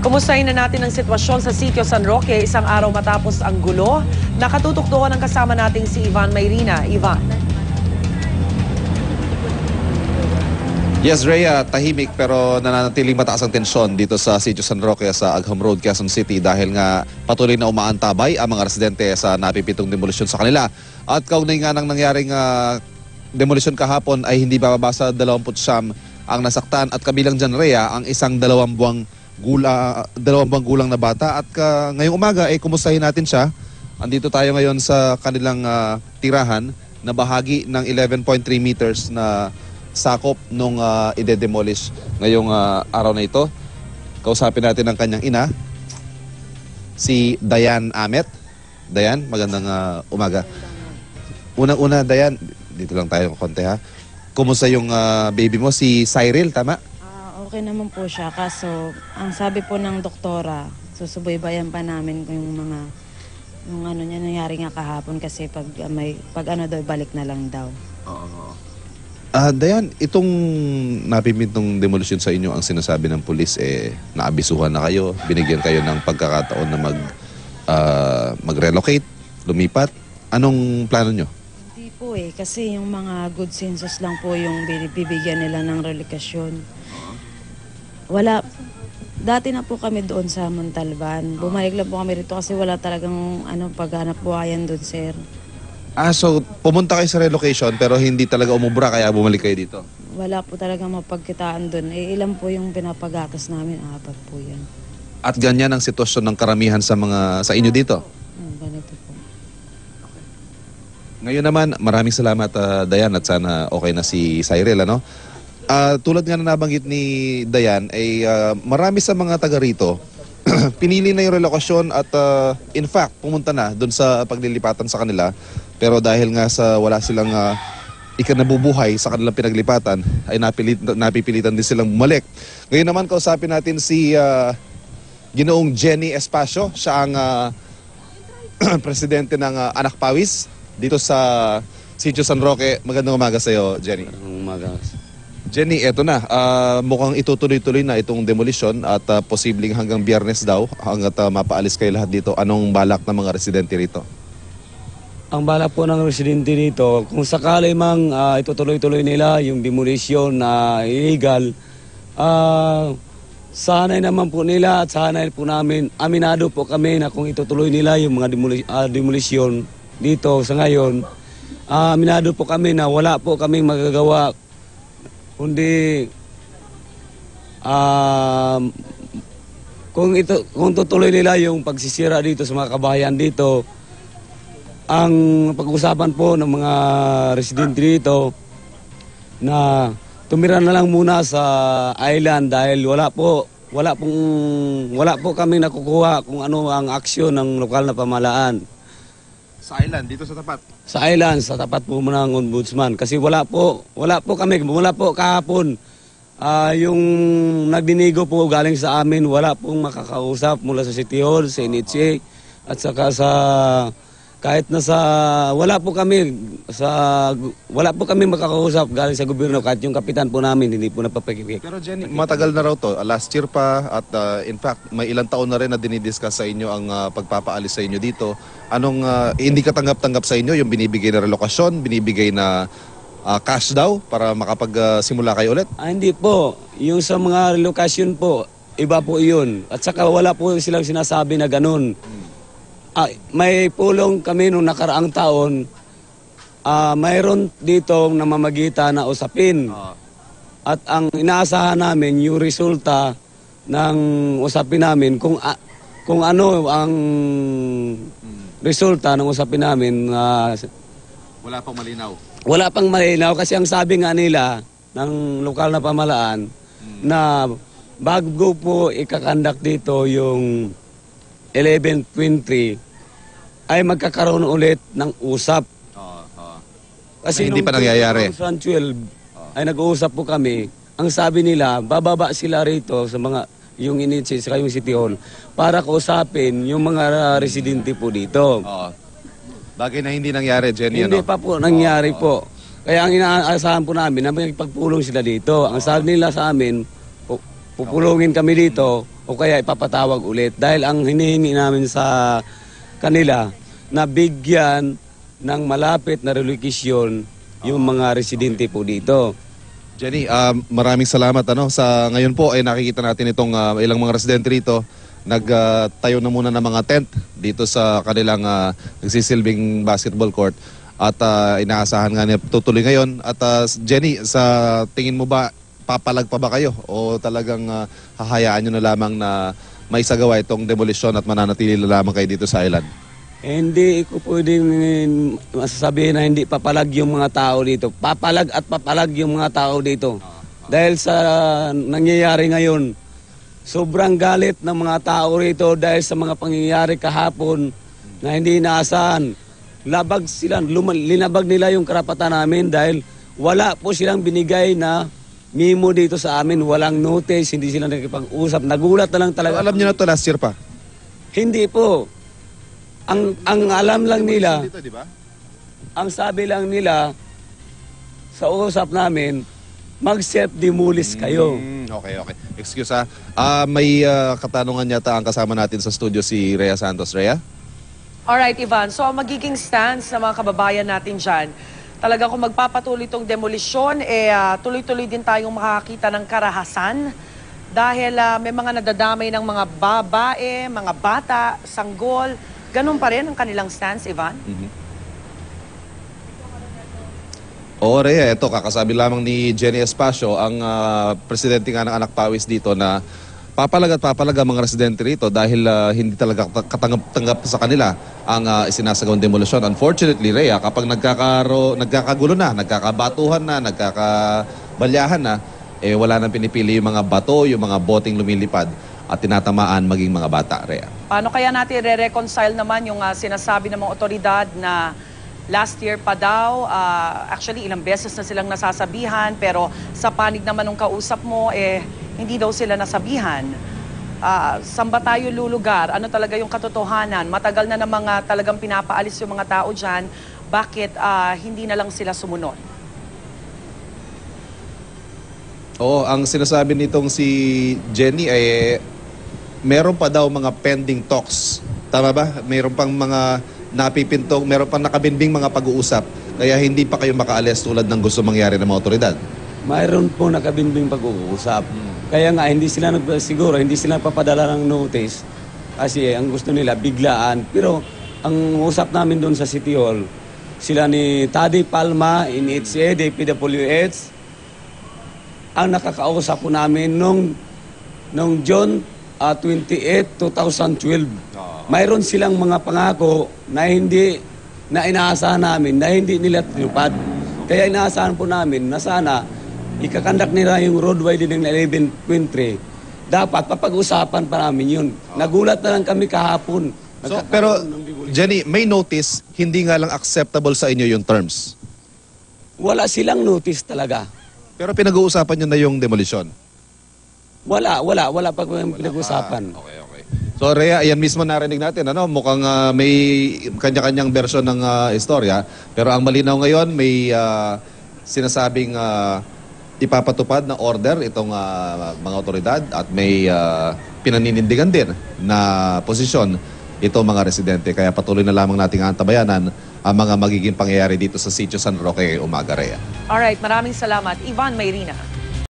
Kumustahin na natin ang sitwasyon sa Sitio San Roque isang araw matapos ang gulo. Nakatutok doon ang kasama nating si Ivan Mayrina. Ivan. Yes, Rhea, tahimik pero nananatiling mataas ang tensyon dito sa Sitio San Roque sa Agham Road, Quezon City dahil nga patuloy na umaantabay ang mga residente sa napipitong demolisyon sa kanila. At kaugnay nga ng nangyaring demolisyon kahapon ay hindi bababa sa 29 ang nasaktan at kabilang dyan, Rhea, ang isang 2 buwang gulang na bata. At ngayong umaga ay kumustahin natin siya. Andito tayo ngayon sa kanilang tirahan na bahagi ng 11.3 meters na sakop nung ide-demolish ngayong araw na ito. Kausapin natin ang kanyang ina, si Dayan Amet. Dayan, magandang umaga. Unang-una, Dayan, dito lang tayo konti ha. Kumusta yung baby mo, si Cyril, tama? Okay naman po siya, kaso ang sabi po ng doktora, susubaybayan pa namin kung yung ano niya nangyari nga kahapon kasi pag ano daw, balik na lang daw. Oo. Dayan, itong napipintong demolition sa inyo, ang sinasabi ng pulis, naabisuhan na kayo, binigyan kayo ng pagkakataon na mag-relocate, lumipat. Anong plano nyo? Hindi po kasi yung mga good census lang po yung bibigyan nila ng relokasyon. Wala, dati na po kami doon sa Montalban. Bumalik lang po kami rito kasi wala talagang paghanap buhayan doon, sir. So pumunta kayo sa relocation pero hindi talaga umubra kaya bumalik kayo dito? Wala po talagang mapagkitaan doon. Ilan po yung pinapagatas namin, 4 po yan. At ganyan ang sitwasyon ng karamihan sa inyo dito? Ganito po. Ngayon naman, maraming salamat Dayan at sana okay na si Cyril, ano? Tulad nga na nabanggit ni Dayan, ay marami sa mga taga rito pinili na yung relokasyon at in fact, pumunta na doon sa paglilipatan sa kanila. Pero dahil nga sa wala silang ikanabubuhay sa kanilang pinaglipatan, ay napipilitan din silang bumalik. Ngayon naman, kausapin natin si Ginoong Jenny Espacio. Siya ang presidente ng Anak Pawis dito sa Sitio San Roque. Magandang umaga sa iyo, Jenny. Magandang umaga. Jenny, eto na. Mukhang itutuloy-tuloy na itong demolition at posibleng hanggang Biyernes daw hanggat mapaalis kayo lahat dito. Anong balak ng mga residente rito? Ang balak po ng residente dito, kung sakali mang itutuloy-tuloy nila yung demolition na illegal, sanay naman po nila at sanay po namin, aminado po kami na kung itutuloy nila yung mga demolition dito sa ngayon, aminado po kami na wala po kaming magagawa kundi kung tutuloy nila yung pagsisira dito sa mga kabahayan dito, ang pag-usapan po ng mga residente dito na tumira na lang muna sa island dahil wala po kami nakukuha kung ano ang aksyon ng lokal na pamahalaan. Sa island, dito sa tapat? Sa island, sa tapat po muna ng ombudsman. Kasi wala po kahapon. Yung nagdinigo po galing sa amin, wala pong makakausap mula sa City Hall, sa NHA, at saka kahit wala po kami makakausap galing sa gobyerno, kahit yung kapitan po namin hindi po napapakikik. Pero Jenny, matagal na raw to, last year pa at in fact may ilang taon na rin na dinidiscuss sa inyo ang pagpapaalis sa inyo dito. Anong hindi katanggap-tanggap sa inyo yung binibigay na relokasyon, binibigay na cash daw para makapagsimula kayo ulit? Hindi po, yung sa mga relokasyon po, iba po yun. At saka wala po silang sinasabi na ganun. May pulong kami nung nakaraang taon, mayroon dito namamagitan na usapin. At ang inaasahan namin, yung resulta ng usapin namin, kung ano ang resulta ng usapin namin. Wala pang malinaw? Wala pang malinaw kasi ang sabi nga nila ng lokal na pamahalaan na bago po ikakandak dito yung 11.23 ay magkakaroon ulit ng usap. Kasi hindi pa nangyayari. 2012 ay nag-uusap po kami. Ang sabi nila, bababa sila rito sa mga yung initiate sa yung City Hall para kausapin yung mga residente po dito. Bagay na hindi nangyari, Jenny. Hindi pa po nangyari po. Kaya ang inaasahan po namin na may pagpulong sila dito. Ang sabi nila sa amin, pupulungin kami dito o kaya ipapatawag ulit. Dahil ang hinihingi namin sa kanila na bigyan ng malapit na relocation yung mga residente po dito. Jenny, maraming salamat. Sa ngayon po ay nakikita natin itong ilang mga residente rito nagtayo na muna ng mga tent dito sa kanilang nagsisilbing basketball court at inaasahan nga niya tutuloy ngayon. At Jenny, sa tingin mo ba papalag pa ba kayo o talagang hahayaan nyo na lamang na may sagawa itong demolition at mananatili na lamang kayo dito sa island? Hindi ko pwedeng masasabihin na hindi papalag yung mga tao dito. Papalag at papalag yung mga tao dito. Dahil sa nangyayari ngayon, sobrang galit ng mga tao rito dahil sa mga pangyayari kahapon na hindi inaasahan. Labag sila, linabag nila yung karapatan namin dahil wala po silang binigay na memo dito sa amin. Walang notice, hindi sila nakipag-usap. Nagulat na lang talaga. So, alam nyo na to last year pa? Hindi po. Ang alam lang nila, Dito, di ba? ang sabi lang nila sa usap namin, mag-self-demolish kayo. Okay. Excuse may katanungan yata ang kasama natin sa studio si Rhea Santos. Rhea? Alright, Ivan. So, ang magiging stance ng mga kababayan natin dyan, talaga kung magpapatuloy itong demolisyon, tuloy-tuloy din tayong makakita ng karahasan dahil may mga nadadamay ng mga babae, mga bata, sanggol. Ganun pa rin ang kanilang stance, Ivan? Oo, Rhea. Ito, kakasabi lamang ni Jenny Espacio, ang presidente nga ng Anak Pawis dito na papalag at papalag ang mga residente rito dahil hindi talaga katanggap sa kanila ang isinasagawang demolusyon. Unfortunately, Rhea, kapag nagkakagulo na, nagkakabatuhan na, nagkakabalyahan na, wala nang pinipili yung mga bato, yung mga boteng lumilipad at tinatamaan maging mga bata, Rhea. Paano kaya natin re-reconcile naman yung sinasabi ng mga otoridad na last year pa daw, actually ilang beses na silang nasasabihan, pero sa panig naman ng kausap mo, hindi daw sila nasabihan. Saan ba tayo lulugar? Ano talaga yung katotohanan? Matagal na mga talagang pinapaalis yung mga tao dyan. Bakit hindi na lang sila sumunod? Oo, ang sinasabi nitong si Jenny ay meron pa daw mga pending talks. Tama ba? Meron pang mga napipintong, meron pang nakabinbing mga pag-uusap. Kaya hindi pa kayo makaalis tulad ng gusto mangyari ng mga otoridad. Mayroon po nakabinbing pag-uusap. Kaya nga, siguro hindi sila papadala ng notice kasi ang gusto nila biglaan. Pero ang usap namin doon sa City Hall, sila ni Tadi Palma, NHA, DPWH, ang nakakausap po namin nung June 28, 2012. Mayroon silang mga pangako na inaasahan namin na hindi nila tinupad. Kaya inaasahan po namin na sana ikakandak nila yung road widening na 11.3. Dapat papag-usapan pa namin yun. Nagulat na lang kami kahapon. So, pero Jenny, may notice, hindi nga lang acceptable sa inyo yung terms. Wala silang notice talaga. Pero pinag-uusapan nyo na yung demolition. Wala pa pinag-usapan. Okay. So Rhea, ayan mismo narinig natin, mukhang may kanya-kanyang version ng istorya. Pero ang malinaw ngayon, may sinasabing ipapatupad na order itong mga otoridad at may pinaninindigan din na posisyon itong mga residente. Kaya patuloy na lamang nating antabayanan ang mga magiging pangyayari dito sa Sitio San Roque umaga, Rhea. Alright, maraming salamat. Ivan Mayrina.